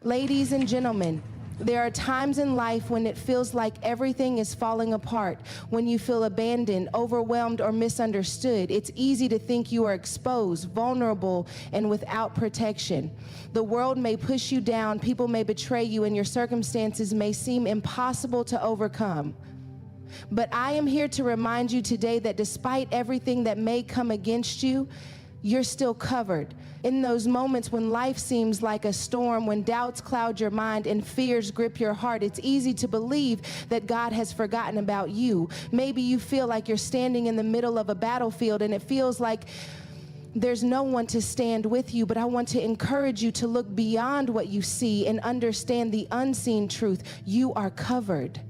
Ladies and gentlemen, there are times in life when it feels like everything is falling apart, when you feel abandoned, overwhelmed, or misunderstood. It's easy to think you are exposed, vulnerable, and without protection. The world may push you down, people may betray you, and your circumstances may seem impossible to overcome. But I am here to remind you today that despite everything that may come against you, you're still covered. In those moments when life seems like a storm, when doubts cloud your mind and fears grip your heart, it's easy to believe that God has forgotten about you. Maybe you feel like you're standing in the middle of a battlefield and it feels like there's no one to stand with you, but I want to encourage you to look beyond what you see and understand the unseen truth. You are covered.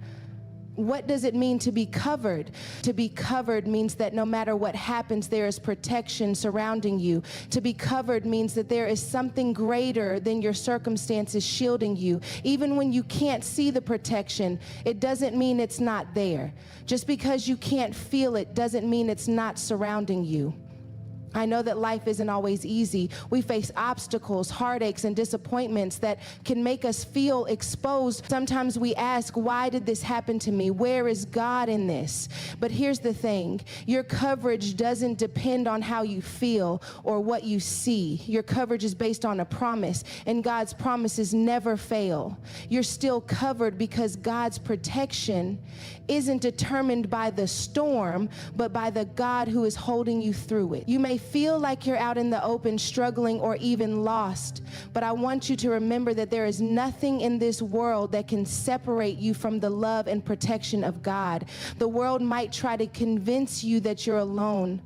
What does it mean to be covered? To be covered means that no matter what happens, there is protection surrounding you. To be covered means that there is something greater than your circumstances shielding you. Even when you can't see the protection, it doesn't mean it's not there. Just because you can't feel it doesn't mean it's not surrounding you. I know that life isn't always easy. We face obstacles, heartaches, and disappointments that can make us feel exposed. Sometimes we ask, why did this happen to me? Where is God in this? But here's the thing. Your coverage doesn't depend on how you feel or what you see. Your coverage is based on a promise, and God's promises never fail. You're still covered because God's protection isn't determined by the storm, but by the God who is holding you through it. You may feel like you're out in the open, struggling, or even lost, but I want you to remember that there is nothing in this world that can separate you from the love and protection of God. The world might try to convince you that you're alone,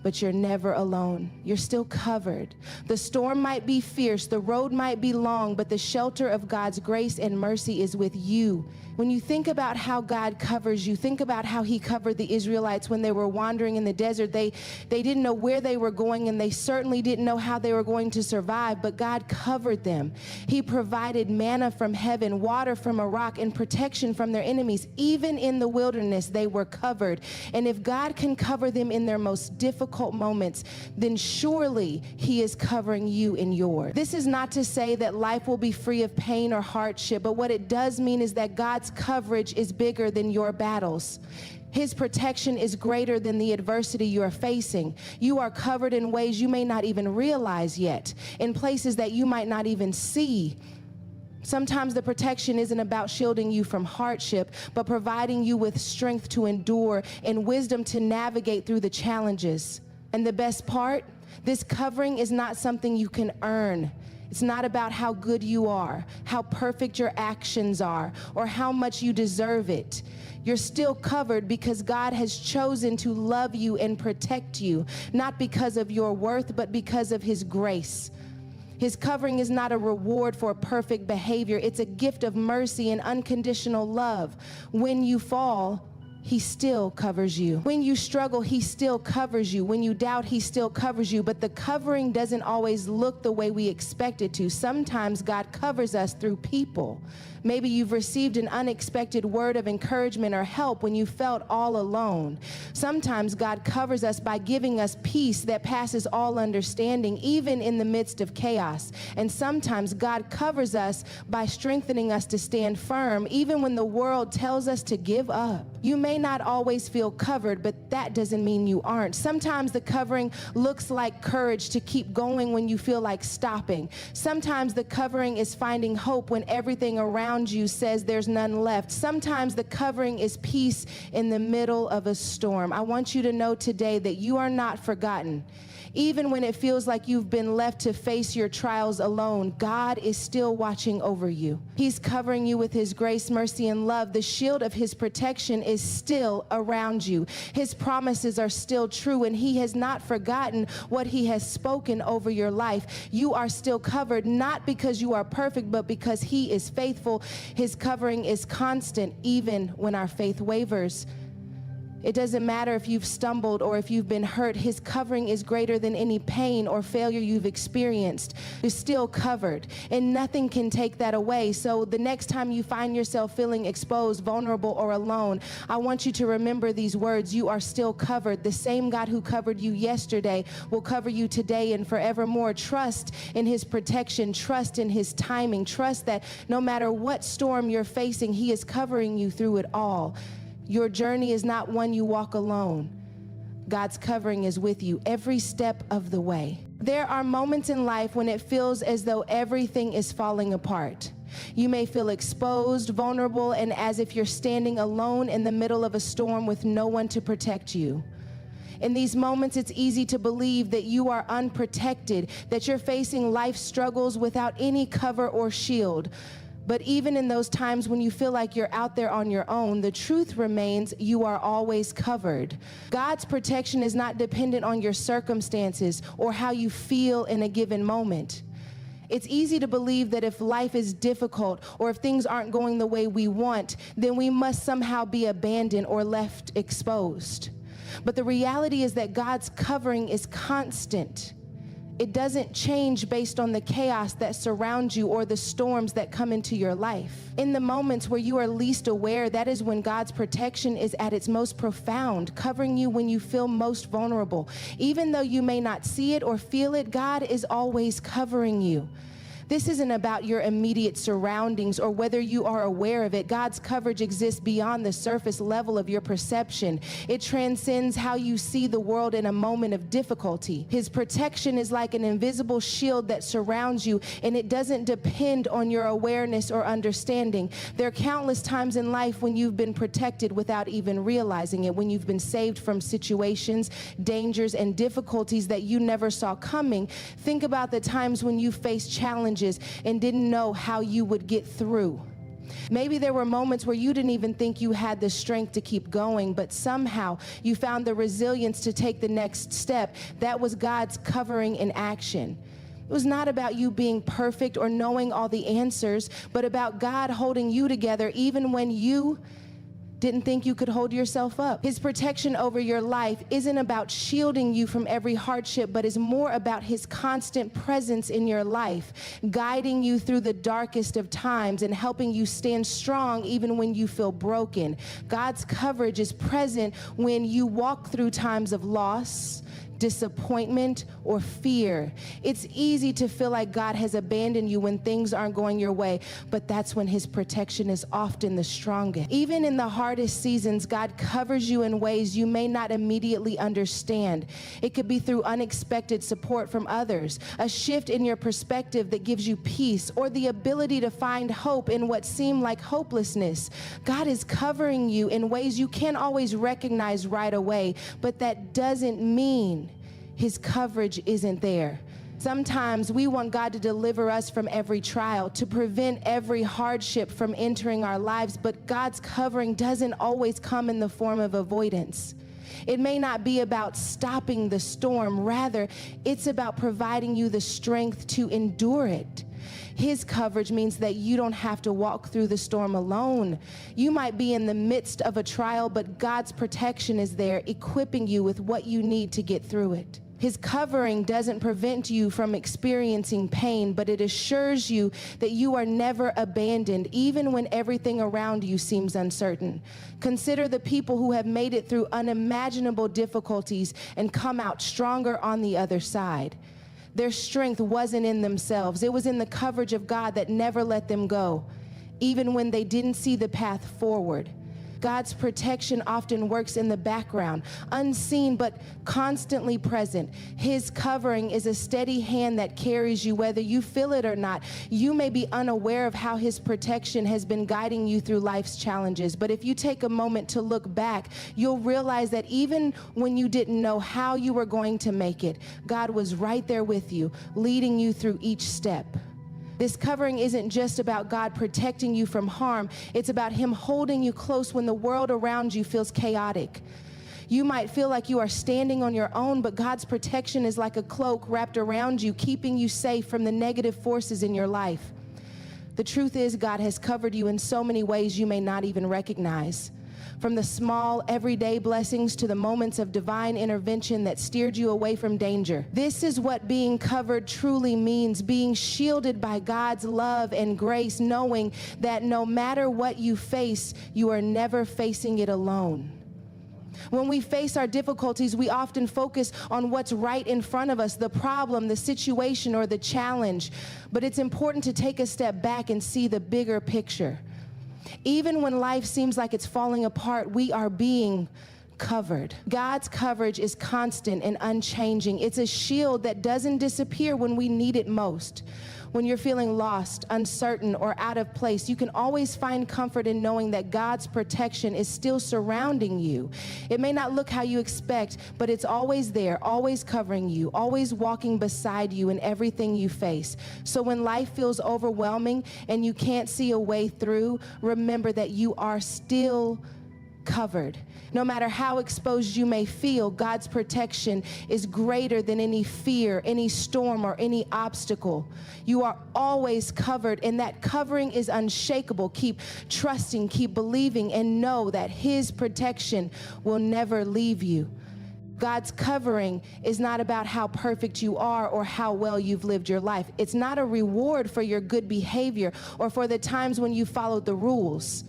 but you're never alone. You're still covered. The storm might be fierce, the road might be long, but the shelter of God's grace and mercy is with you. When you think about how God covers you, think about how he covered the Israelites when they were wandering in the desert. They didn't know where they were going, and they certainly didn't know how they were going to survive, but God covered them. He provided manna from heaven, water from a rock, and protection from their enemies. Even in the wilderness, they were covered. And if God can cover them in their most difficult moments, then surely he is covering you in yours. This is not to say that life will be free of pain or hardship, but what it does mean is that God's coverage is bigger than your battles. His protection is greater than the adversity you are facing. You are covered in ways you may not even realize yet, in places that you might not even see. Sometimes the protection isn't about shielding you from hardship, but providing you with strength to endure and wisdom to navigate through the challenges. And the best part, this covering is not something you can earn. It's not about how good you are, how perfect your actions are, or how much you deserve it. You're still covered because God has chosen to love you and protect you, not because of your worth, but because of his grace. His covering is not a reward for perfect behavior. It's a gift of mercy and unconditional love. When you fall, he still covers you. When you struggle, he still covers you. When you doubt, he still covers you. But the covering doesn't always look the way we expect it to. Sometimes God covers us through people. Maybe you've received an unexpected word of encouragement or help when you felt all alone. Sometimes God covers us by giving us peace that passes all understanding, even in the midst of chaos. And sometimes God covers us by strengthening us to stand firm, even when the world tells us to give up. You may not always feel covered, but that doesn't mean you aren't. Sometimes the covering looks like courage to keep going when you feel like stopping. Sometimes the covering is finding hope when everything around you says there's none left. Sometimes the covering is peace in the middle of a storm. I want you to know today that you are not forgotten. Even when it feels like you've been left to face your trials alone, God is still watching over you. He's covering you with his grace, mercy, and love. The shield of his protection is still around you. His promises are still true, and he has not forgotten what he has spoken over your life. You are still covered, not because you are perfect, but because he is faithful. His covering is constant, even when our faith wavers. It doesn't matter if you've stumbled or if you've been hurt. His covering is greater than any pain or failure you've experienced. You're still covered, and nothing can take that away. So the next time you find yourself feeling exposed, vulnerable, or alone, I want you to remember these words. You are still covered. The same God who covered you yesterday will cover you today and forevermore. Trust in his protection. Trust in his timing. Trust that no matter what storm you're facing, he is covering you through it all. Your journey is not one you walk alone. God's covering is with you every step of the way. There are moments in life when it feels as though everything is falling apart. You may feel exposed, vulnerable, and as if you're standing alone in the middle of a storm with no one to protect you. In these moments, it's easy to believe that you are unprotected, that you're facing life struggles without any cover or shield. But even in those times when you feel like you're out there on your own, the truth remains you are always covered. God's protection is not dependent on your circumstances or how you feel in a given moment. It's easy to believe that if life is difficult or if things aren't going the way we want, then we must somehow be abandoned or left exposed. But the reality is that God's covering is constant. It doesn't change based on the chaos that surrounds you or the storms that come into your life. In the moments where you are least aware, that is when God's protection is at its most profound, covering you when you feel most vulnerable. Even though you may not see it or feel it, God is always covering you. This isn't about your immediate surroundings or whether you are aware of it. God's coverage exists beyond the surface level of your perception. It transcends how you see the world in a moment of difficulty. His protection is like an invisible shield that surrounds you, and it doesn't depend on your awareness or understanding. There are countless times in life when you've been protected without even realizing it, when you've been saved from situations, dangers, and difficulties that you never saw coming. Think about the times when you faced challenges and didn't know how you would get through. Maybe there were moments where you didn't even think you had the strength to keep going, but somehow you found the resilience to take the next step. That was God's covering in action. It was not about you being perfect or knowing all the answers, but about God holding you together even when you didn't think you could hold yourself up. His protection over your life isn't about shielding you from every hardship, but is more about his constant presence in your life, guiding you through the darkest of times and helping you stand strong even when you feel broken. God's coverage is present when you walk through times of loss, disappointment, or fear. It's easy to feel like God has abandoned you when things aren't going your way, but that's when his protection is often the strongest. Even in the hardest seasons, God covers you in ways you may not immediately understand. It could be through unexpected support from others, a shift in your perspective that gives you peace, or the ability to find hope in what seemed like hopelessness. God is covering you in ways you can't always recognize right away, but that doesn't mean his coverage isn't there. Sometimes we want God to deliver us from every trial, to prevent every hardship from entering our lives, but God's covering doesn't always come in the form of avoidance. It may not be about stopping the storm. Rather, it's about providing you the strength to endure it. His coverage means that you don't have to walk through the storm alone. You might be in the midst of a trial, but God's protection is there, equipping you with what you need to get through it. His covering doesn't prevent you from experiencing pain, but it assures you that you are never abandoned, even when everything around you seems uncertain. Consider the people who have made it through unimaginable difficulties and come out stronger on the other side. Their strength wasn't in themselves. It was in the coverage of God that never let them go, even when they didn't see the path forward. God's protection often works in the background, unseen but constantly present. His covering is a steady hand that carries you whether you feel it or not. You may be unaware of how his protection has been guiding you through life's challenges, but if you take a moment to look back, you'll realize that even when you didn't know how you were going to make it, God was right there with you, leading you through each step. This covering isn't just about God protecting you from harm. It's about him holding you close when the world around you feels chaotic. You might feel like you are standing on your own, but God's protection is like a cloak wrapped around you, keeping you safe from the negative forces in your life. The truth is, God has covered you in so many ways you may not even recognize. from the small, everyday blessings to the moments of divine intervention that steered you away from danger. This is what being covered truly means, being shielded by God's love and grace, knowing that no matter what you face, you are never facing it alone. When we face our difficulties, we often focus on what's right in front of us, the problem, the situation, or the challenge. But it's important to take a step back and see the bigger picture. Even when life seems like it's falling apart, we are being covered. God's coverage is constant and unchanging. It's a shield that doesn't disappear when we need it most. When you're feeling lost, uncertain, or out of place, you can always find comfort in knowing that God's protection is still surrounding you. It may not look how you expect, but it's always there, always covering you, always walking beside you in everything you face. So when life feels overwhelming and you can't see a way through, remember that you are still covered. No matter how exposed you may feel, God's protection is greater than any fear, any storm, or any obstacle. You are always covered, and that covering is unshakable. Keep trusting, keep believing, and know that His protection will never leave you. God's covering is not about how perfect you are or how well you've lived your life. It's not a reward for your good behavior or for the times when you followed the rules.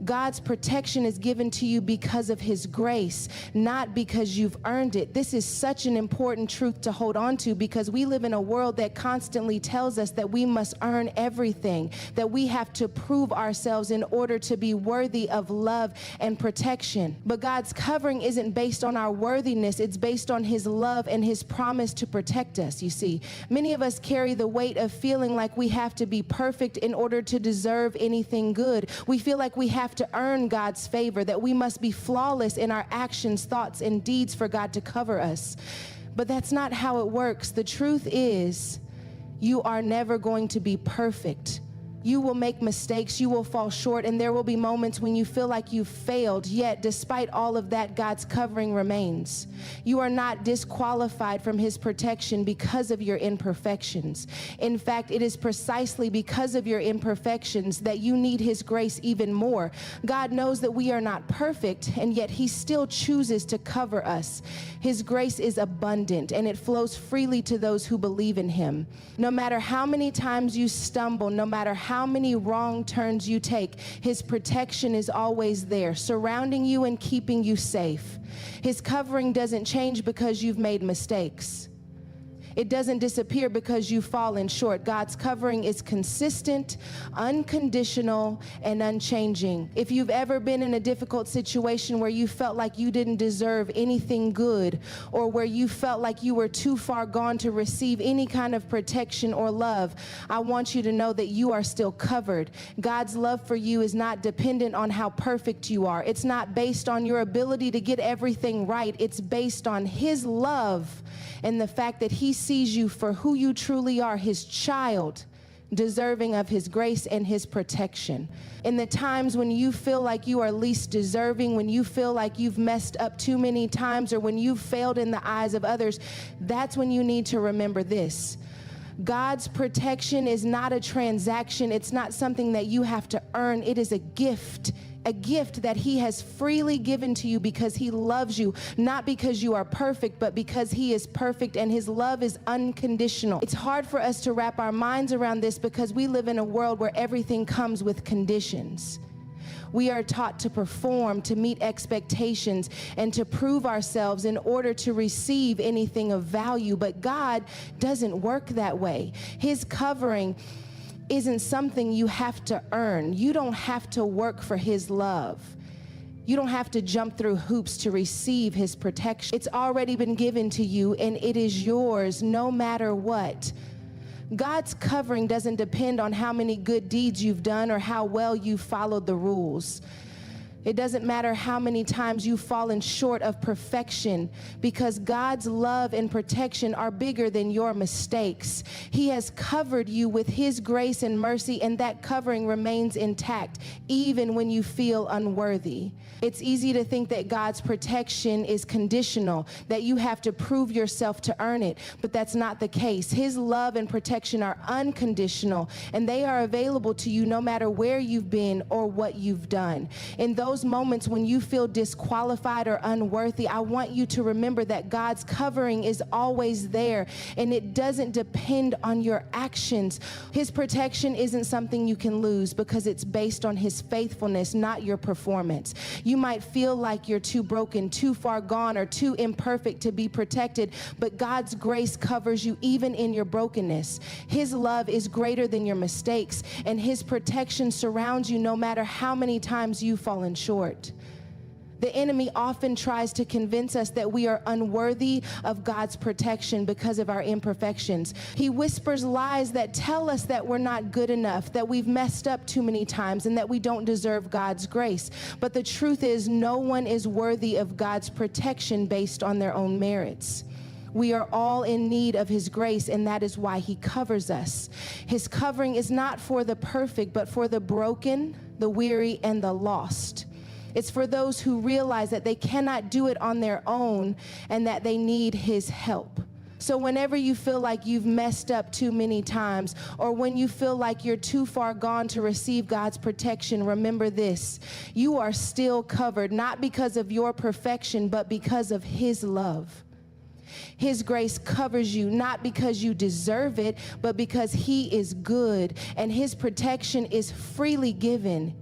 God's protection is given to you because of His grace, not because you've earned it. This is such an important truth to hold on to, because we live in a world that constantly tells us that we must earn everything, that we have to prove ourselves in order to be worthy of love and protection. But God's covering isn't based on our worthiness. It's based on His love and His promise to protect us, you see. Many of us carry the weight of feeling like we have to be perfect in order to deserve anything good. We feel like we have to earn God's favor, that we must be flawless in our actions, thoughts, and deeds for God to cover us. But that's not how it works. The truth is, you are never going to be perfect. You will make mistakes, you will fall short, and there will be moments when you feel like you've failed. Yet, despite all of that, God's covering remains. You are not disqualified from His protection because of your imperfections. In fact, it is precisely because of your imperfections that you need His grace even more. God knows that we are not perfect, and yet He still chooses to cover us. His grace is abundant, and it flows freely to those who believe in Him. No matter how many times you stumble, no matter how many wrong turns you take, His protection is always there, surrounding you and keeping you safe. His covering doesn't change because you've made mistakes. It doesn't disappear because you've fallen short. God's covering is consistent, unconditional, and unchanging. If you've ever been in a difficult situation where you felt like you didn't deserve anything good, or where you felt like you were too far gone to receive any kind of protection or love, I want you to know that you are still covered. God's love for you is not dependent on how perfect you are. It's not based on your ability to get everything right. It's based on His love and the fact that He sees you for who you truly are, His child, deserving of His grace and His protection. In the times when you feel like you are least deserving, when you feel like you've messed up too many times, or when you've failed in the eyes of others, that's when you need to remember this. God's protection is not a transaction. It's not something that you have to earn. It is a gift that He has freely given to you because He loves you, not because you are perfect, but because He is perfect, and His love is unconditional. It's hard for us to wrap our minds around this because we live in a world where everything comes with conditions. We are taught to perform, to meet expectations, and to prove ourselves in order to receive anything of value. But God doesn't work that way. His covering isn't something you have to earn. You don't have to work for His love. You don't have to jump through hoops to receive His protection. It's already been given to you, and it is yours no matter what. God's covering doesn't depend on how many good deeds you've done or how well you've followed the rules. It doesn't matter how many times you've fallen short of perfection, because God's love and protection are bigger than your mistakes. He has covered you with His grace and mercy, and that covering remains intact even when you feel unworthy. It's easy to think that God's protection is conditional, that you have to prove yourself to earn it, but that's not the case. His love and protection are unconditional, and they are available to you no matter where you've been or what you've done. In those those moments when you feel disqualified or unworthy, I want you to remember that God's covering is always there, and it doesn't depend on your actions. His protection isn't something you can lose because it's based on his faithfulness, not your performance. You might feel like you're too broken, too far gone, or too imperfect to be protected, but God's grace covers you even in your brokenness. His love is greater than your mistakes, and his protection surrounds you no matter how many times you've fallen short. The enemy often tries to convince us that we are unworthy of God's protection because of our imperfections. He whispers lies that tell us that we're not good enough, that we've messed up too many times, and that we don't deserve God's grace. But the truth is, no one is worthy of God's protection based on their own merits. We are all in need of his grace, and that is why he covers us. His covering is not for the perfect, but for the broken, the weary, and the lost. It's for those who realize that they cannot do it on their own and that they need his help. So whenever you feel like you've messed up too many times, or when you feel like you're too far gone to receive God's protection, remember this: you are still covered, not because of your perfection, but because of his love. His grace covers you, not because you deserve it, but because he is good, and his protection is freely given.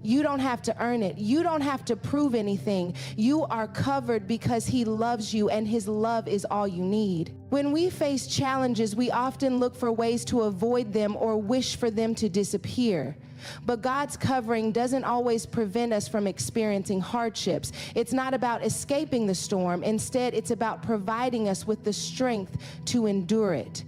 You don't have to earn it. You don't have to prove anything. You are covered because he loves you, and his love is all you need. When we face challenges, we often look for ways to avoid them or wish for them to disappear. But God's covering doesn't always prevent us from experiencing hardships. It's not about escaping the storm. Instead, it's about providing us with the strength to endure it.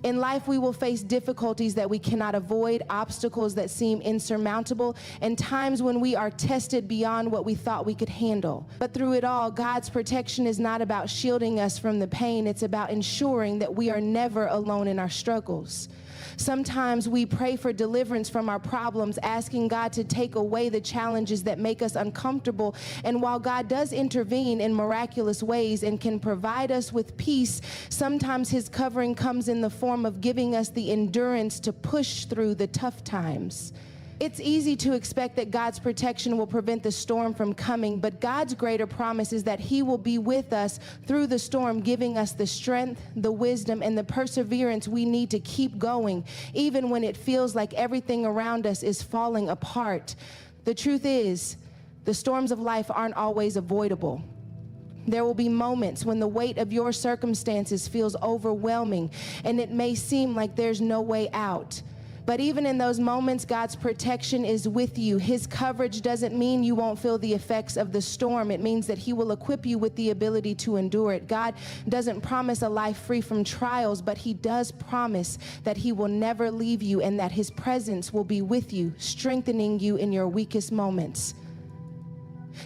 In life, we will face difficulties that we cannot avoid, obstacles that seem insurmountable, and times when we are tested beyond what we thought we could handle. But through it all, God's protection is not about shielding us from the pain. It's about ensuring that we are never alone in our struggles. Sometimes we pray for deliverance from our problems, asking God to take away the challenges that make us uncomfortable. And while God does intervene in miraculous ways and can provide us with peace, sometimes his covering comes in the form of giving us the endurance to push through the tough times. It's easy to expect that God's protection will prevent the storm from coming, but God's greater promise is that he will be with us through the storm, giving us the strength, the wisdom, and the perseverance we need to keep going, even when it feels like everything around us is falling apart. The truth is, the storms of life aren't always avoidable. There will be moments when the weight of your circumstances feels overwhelming, and it may seem like there's no way out. But even in those moments, God's protection is with you. His coverage doesn't mean you won't feel the effects of the storm. It means that he will equip you with the ability to endure it. God doesn't promise a life free from trials, but he does promise that he will never leave you and that his presence will be with you, strengthening you in your weakest moments.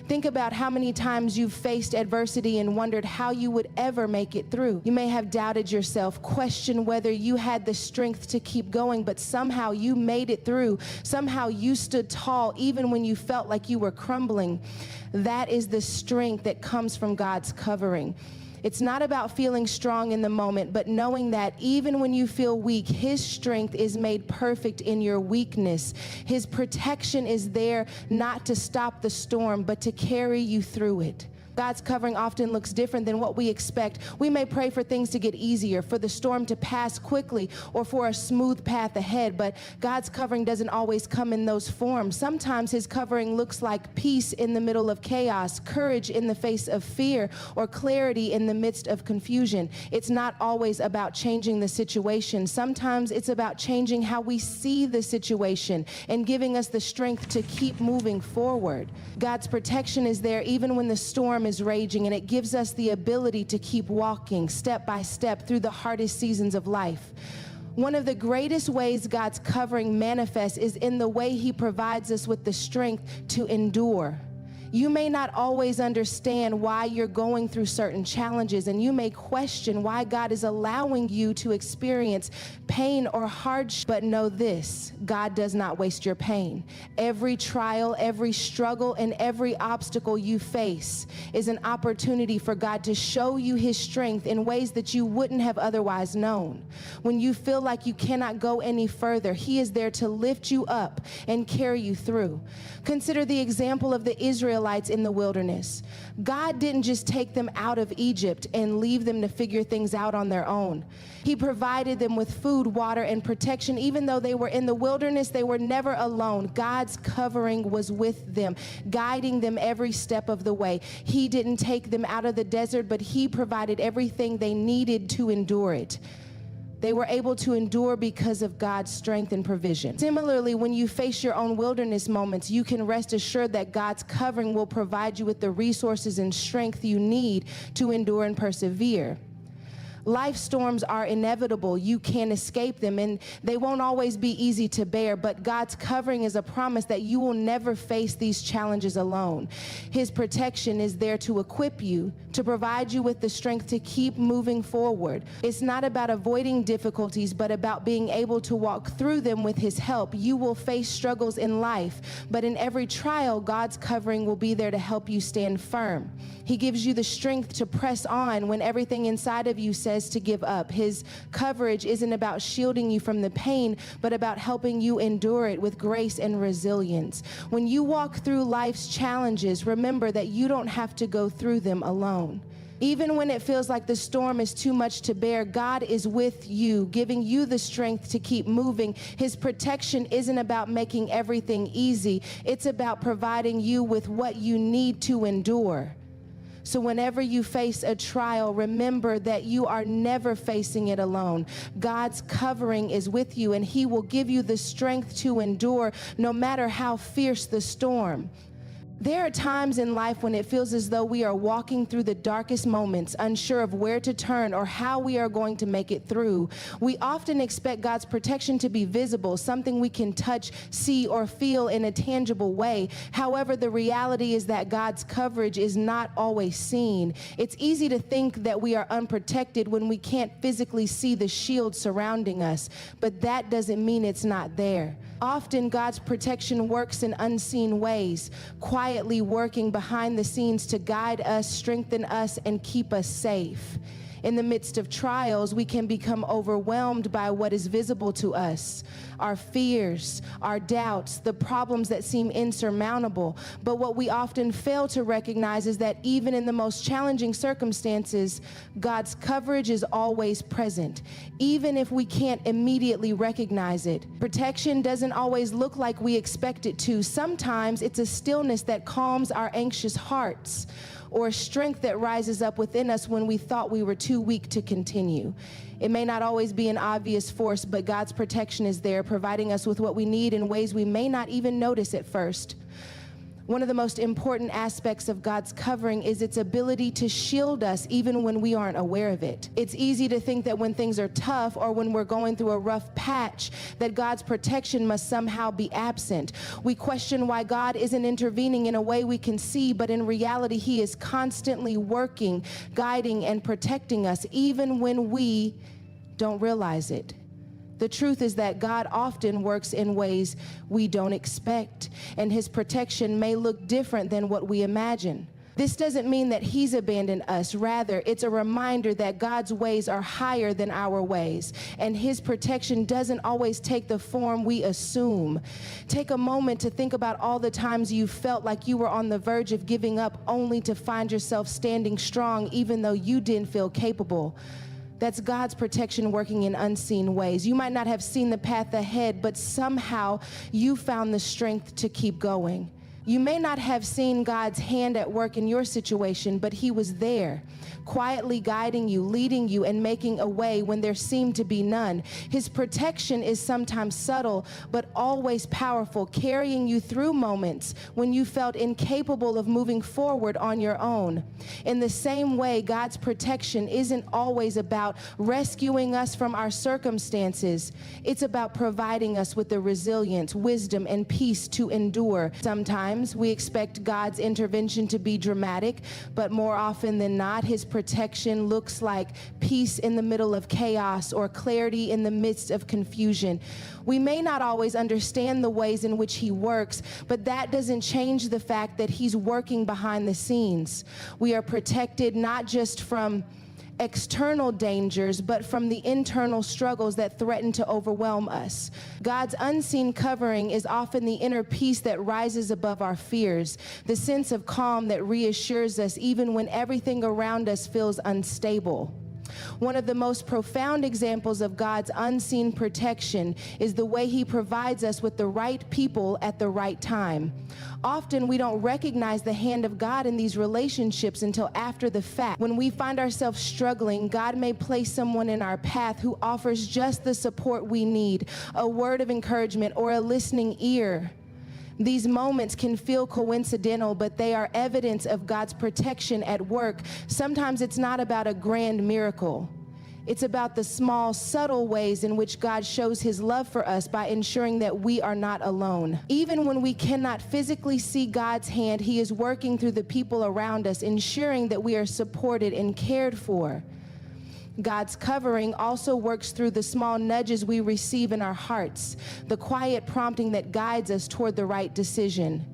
Think about how many times you've faced adversity and wondered how you would ever make it through. You may have doubted yourself, questioned whether you had the strength to keep going, but somehow you made it through. Somehow you stood tall even when you felt like you were crumbling. That is the strength that comes from God's covering. It's not about feeling strong in the moment, but knowing that even when you feel weak, his strength is made perfect in your weakness. His protection is there not to stop the storm, but to carry you through it. God's covering often looks different than what we expect. We may pray for things to get easier, for the storm to pass quickly, or for a smooth path ahead, but God's covering doesn't always come in those forms. Sometimes his covering looks like peace in the middle of chaos, courage in the face of fear, or clarity in the midst of confusion. It's not always about changing the situation. Sometimes it's about changing how we see the situation and giving us the strength to keep moving forward. God's protection is there even when the storm is raging, and it gives us the ability to keep walking step by step through the hardest seasons of life. One of the greatest ways God's covering manifests is in the way he provides us with the strength to endure. You may not always understand why you're going through certain challenges, and you may question why God is allowing you to experience pain or hardship. But know this, God does not waste your pain. Every trial, every struggle, and every obstacle you face is an opportunity for God to show you his strength in ways that you wouldn't have otherwise known. When you feel like you cannot go any further, he is there to lift you up and carry you through. Consider the example of the Israelites in the wilderness. God didn't just take them out of Egypt and leave them to figure things out on their own. He provided them with food, water, and protection. Even though they were in the wilderness, they were never alone. God's covering was with them, guiding them every step of the way. He didn't take them out of the desert, but he provided everything they needed to endure it. They were able to endure because of God's strength and provision. Similarly, when you face your own wilderness moments, you can rest assured that God's covering will provide you with the resources and strength you need to endure and persevere. Life storms are inevitable. You can't escape them, and they won't always be easy to bear, but God's covering is a promise that you will never face these challenges alone. His protection is there to equip you, to provide you with the strength to keep moving forward. It's not about avoiding difficulties, but about being able to walk through them with his help. You will face struggles in life, but in every trial, God's covering will be there to help you stand firm. He gives you the strength to press on when everything inside of you says to give up. His coverage isn't about shielding you from the pain, but about helping you endure it with grace and resilience. When you walk through life's challenges, remember that you don't have to go through them alone. Even when it feels like the storm is too much to bear, God is with you, giving you the strength to keep moving. His protection isn't about making everything easy. It's about providing you with what you need to endure. So whenever you face a trial, remember that you are never facing it alone. God's covering is with you, and he will give you the strength to endure no matter how fierce the storm. There are times in life when it feels as though we are walking through the darkest moments, unsure of where to turn or how we are going to make it through. We often expect God's protection to be visible, something we can touch, see, or feel in a tangible way. However, the reality is that God's coverage is not always seen. It's easy to think that we are unprotected when we can't physically see the shield surrounding us, but that doesn't mean it's not there. Often, God's protection works in unseen ways, quietly working behind the scenes to guide us, strengthen us, and keep us safe. In the midst of trials, we can become overwhelmed by what is visible to us, our fears, our doubts, the problems that seem insurmountable. But what we often fail to recognize is that even in the most challenging circumstances, God's coverage is always present, even if we can't immediately recognize it. Protection doesn't always look like we expect it to. Sometimes it's a stillness that calms our anxious hearts, or a strength that rises up within us when we thought we were too weak to continue. It may not always be an obvious force, but God's protection is there, providing us with what we need in ways we may not even notice at first. One of the most important aspects of God's covering is its ability to shield us even when we aren't aware of it. It's easy to think that when things are tough or when we're going through a rough patch, that God's protection must somehow be absent. We question why God isn't intervening in a way we can see, but in reality, he is constantly working, guiding, and protecting us even when we don't realize it. The truth is that God often works in ways we don't expect, and his protection may look different than what we imagine. This doesn't mean that he's abandoned us. Rather, it's a reminder that God's ways are higher than our ways, and his protection doesn't always take the form we assume. Take a moment to think about all the times you felt like you were on the verge of giving up, only to find yourself standing strong even though you didn't feel capable. That's God's protection working in unseen ways. You might not have seen the path ahead, but somehow you found the strength to keep going. You may not have seen God's hand at work in your situation, but he was there, quietly guiding you, leading you, and making a way when there seemed to be none. His protection is sometimes subtle, but always powerful, carrying you through moments when you felt incapable of moving forward on your own. In the same way, God's protection isn't always about rescuing us from our circumstances. It's about providing us with the resilience, wisdom, and peace to endure. Sometimes times, we expect God's intervention to be dramatic, but more often than not, his protection looks like peace in the middle of chaos or clarity in the midst of confusion. We may not always understand the ways in which he works, but that doesn't change the fact that he's working behind the scenes. We are protected not just from external dangers, but from the internal struggles that threaten to overwhelm us. God's unseen covering is often the inner peace that rises above our fears, the sense of calm that reassures us even when everything around us feels unstable. One of the most profound examples of God's unseen protection is the way he provides us with the right people at the right time. Often we don't recognize the hand of God in these relationships until after the fact. When we find ourselves struggling, God may place someone in our path who offers just the support we need, a word of encouragement or a listening ear. These moments can feel coincidental, but they are evidence of God's protection at work. Sometimes it's not about a grand miracle. It's about the small, subtle ways in which God shows his love for us by ensuring that we are not alone. Even when we cannot physically see God's hand, he is working through the people around us, ensuring that we are supported and cared for. God's covering also works through the small nudges we receive in our hearts, the quiet prompting that guides us toward the right decision.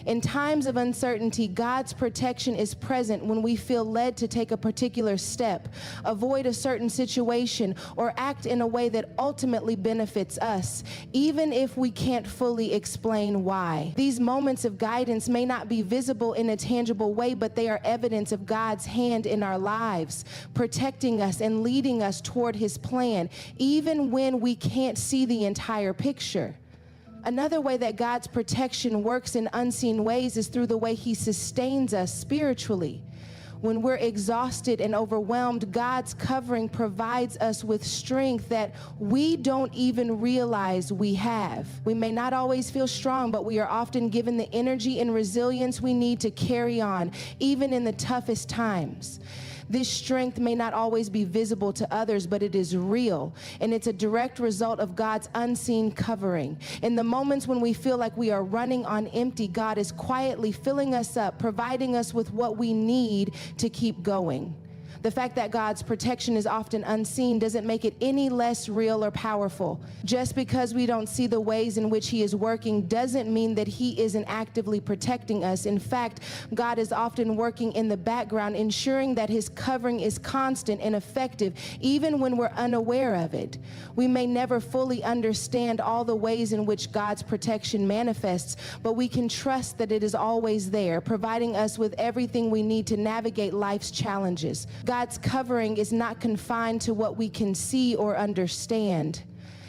In times of uncertainty, God's protection is present when we feel led to take a particular step, avoid a certain situation, or act in a way that ultimately benefits us, even if we can't fully explain why. These moments of guidance may not be visible in a tangible way, but they are evidence of God's hand in our lives, protecting us and leading us toward his plan, even when we can't see the entire picture. Another way that God's protection works in unseen ways is through the way he sustains us spiritually. When we're exhausted and overwhelmed, God's covering provides us with strength that we don't even realize we have. We may not always feel strong, but we are often given the energy and resilience we need to carry on, even in the toughest times. This strength may not always be visible to others, but it is real, and it's a direct result of God's unseen covering. In the moments when we feel like we are running on empty, God is quietly filling us up, providing us with what we need to keep going. The fact that God's protection is often unseen doesn't make it any less real or powerful. Just because we don't see the ways in which he is working doesn't mean that he isn't actively protecting us. In fact, God is often working in the background, ensuring that his covering is constant and effective, even when we're unaware of it. We may never fully understand all the ways in which God's protection manifests, but we can trust that it is always there, providing us with everything we need to navigate life's challenges. God's covering is not confined to what we can see or understand.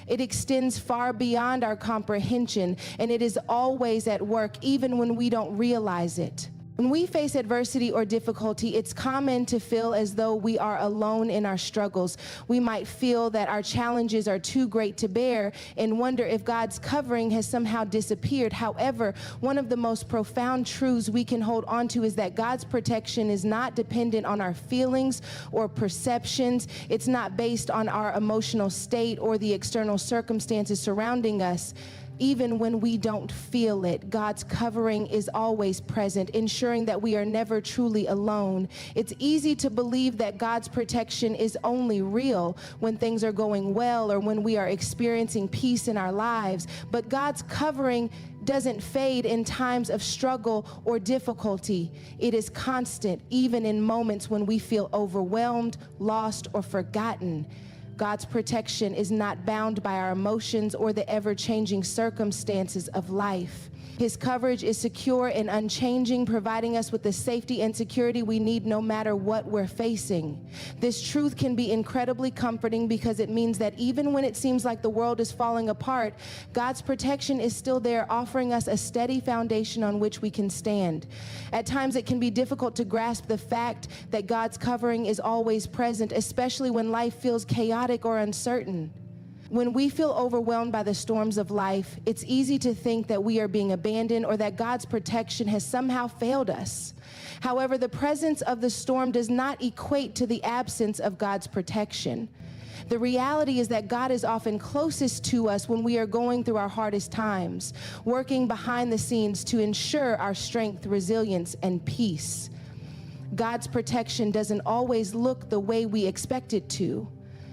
It extends far beyond our comprehension, and it is always at work, even when we don't realize it. When we face adversity or difficulty, it's common to feel as though we are alone in our struggles. We might feel that our challenges are too great to bear and wonder if God's covering has somehow disappeared. However, one of the most profound truths we can hold on to is that God's protection is not dependent on our feelings or perceptions. It's not based on our emotional state or the external circumstances surrounding us. Even when we don't feel it, God's covering is always present, ensuring that we are never truly alone. It's easy to believe that God's protection is only real when things are going well or when we are experiencing peace in our lives. But God's covering doesn't fade in times of struggle or difficulty. It is constant, even in moments when we feel overwhelmed, lost, or forgotten. God's protection is not bound by our emotions or the ever-changing circumstances of life. His coverage is secure and unchanging, providing us with the safety and security we need no matter what we're facing. This truth can be incredibly comforting because it means that even when it seems like the world is falling apart, God's protection is still there, offering us a steady foundation on which we can stand. At times, it can be difficult to grasp the fact that God's covering is always present, especially when life feels chaotic or uncertain. When we feel overwhelmed by the storms of life, it's easy to think that we are being abandoned or that God's protection has somehow failed us. However, the presence of the storm does not equate to the absence of God's protection. The reality is that God is often closest to us when we are going through our hardest times, working behind the scenes to ensure our strength, resilience, and peace. God's protection doesn't always look the way we expect it to.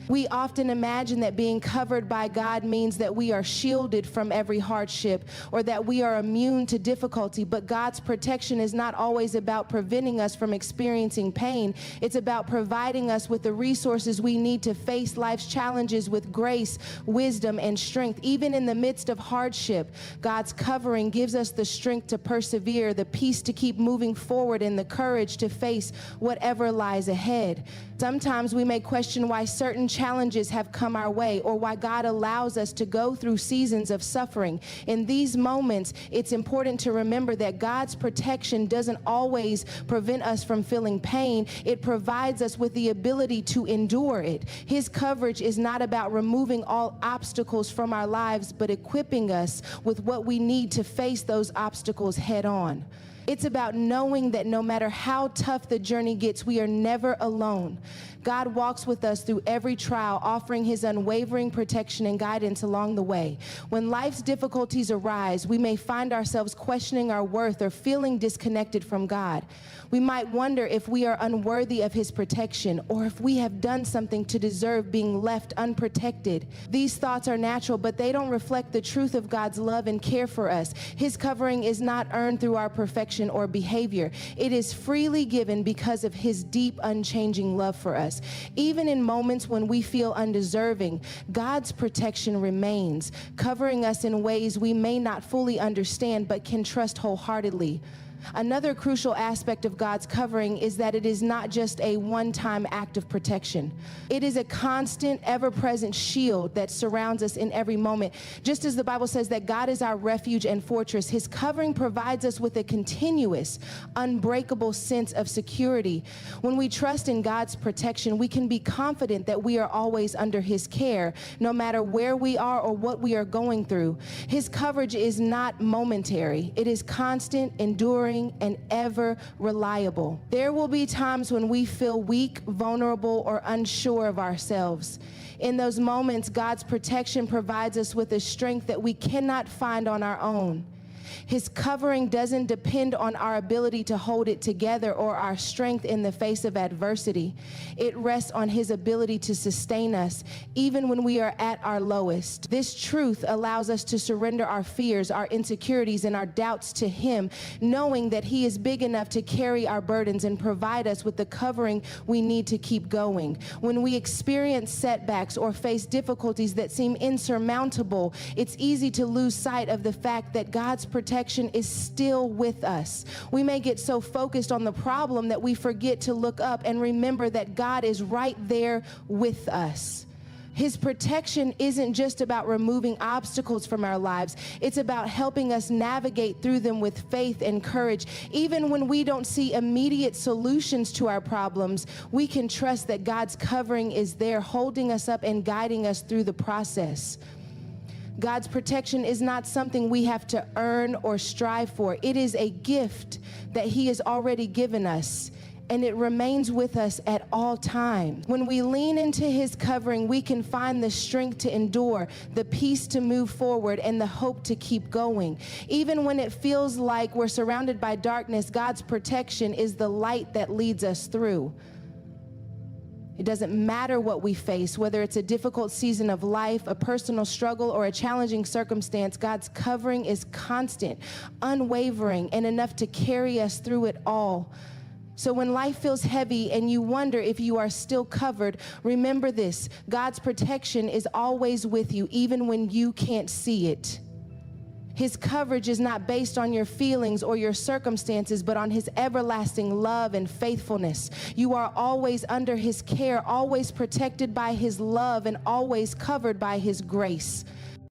We often imagine that being covered by God means that we are shielded from every hardship or that we are immune to difficulty, but God's protection is not always about preventing us from experiencing pain. It's about providing us with the resources we need to face life's challenges with grace, wisdom, and strength. Even in the midst of hardship, God's covering gives us the strength to persevere, the peace to keep moving forward, and the courage to face whatever lies ahead. Sometimes we may question why certain challenges have come our way or why God allows us to go through seasons of suffering. In these moments, it's important to remember that God's protection doesn't always prevent us from feeling pain. It provides us with the ability to endure it. His coverage is not about removing all obstacles from our lives, but equipping us with what we need to face those obstacles head on. It's about knowing that no matter how tough the journey gets, we are never alone. God walks with us through every trial, offering his unwavering protection and guidance along the way. When life's difficulties arise, we may find ourselves questioning our worth or feeling disconnected from God. We might wonder if we are unworthy of his protection or if we have done something to deserve being left unprotected. These thoughts are natural, but they don't reflect the truth of God's love and care for us. His covering is not earned through our perfection or behavior. It is freely given because of his deep, unchanging love for us. Even in moments when we feel undeserving, God's protection remains, covering us in ways we may not fully understand but can trust wholeheartedly. Another crucial aspect of God's covering is that it is not just a one-time act of protection. It is a constant, ever-present shield that surrounds us in every moment. Just as the Bible says that God is our refuge and fortress, his covering provides us with a continuous, unbreakable sense of security. When we trust in God's protection, we can be confident that we are always under his care, no matter where we are or what we are going through. His coverage is not momentary. It is constant, enduring, and ever reliable. There will be times when we feel weak, vulnerable, or unsure of ourselves. In those moments, God's protection provides us with a strength that we cannot find on our own. His covering doesn't depend on our ability to hold it together or our strength in the face of adversity. It rests on his ability to sustain us even when we are at our lowest. This truth allows us to surrender our fears, our insecurities, and our doubts to him, knowing that he is big enough to carry our burdens and provide us with the covering we need to keep going. When we experience setbacks or face difficulties that seem insurmountable, it's easy to lose sight of the fact that God's protection is still with us. We may get so focused on the problem that we forget to look up and remember that God is right there with us. His protection isn't just about removing obstacles from our lives. It's about helping us navigate through them with faith and courage. Even when we don't see immediate solutions to our problems, we can trust that God's covering is there, holding us up and guiding us through the process. God's protection is not something we have to earn or strive for. It is a gift that he has already given us, and it remains with us at all times. When we lean into his covering, we can find the strength to endure, the peace to move forward, and the hope to keep going. Even when it feels like we're surrounded by darkness, God's protection is the light that leads us through. It doesn't matter what we face, whether it's a difficult season of life, a personal struggle, or a challenging circumstance, God's covering is constant, unwavering, and enough to carry us through it all. So when life feels heavy and you wonder if you are still covered, remember this: God's protection is always with you, even when you can't see it. His coverage is not based on your feelings or your circumstances, but on his everlasting love and faithfulness. You are always under his care, always protected by his love, and always covered by his grace.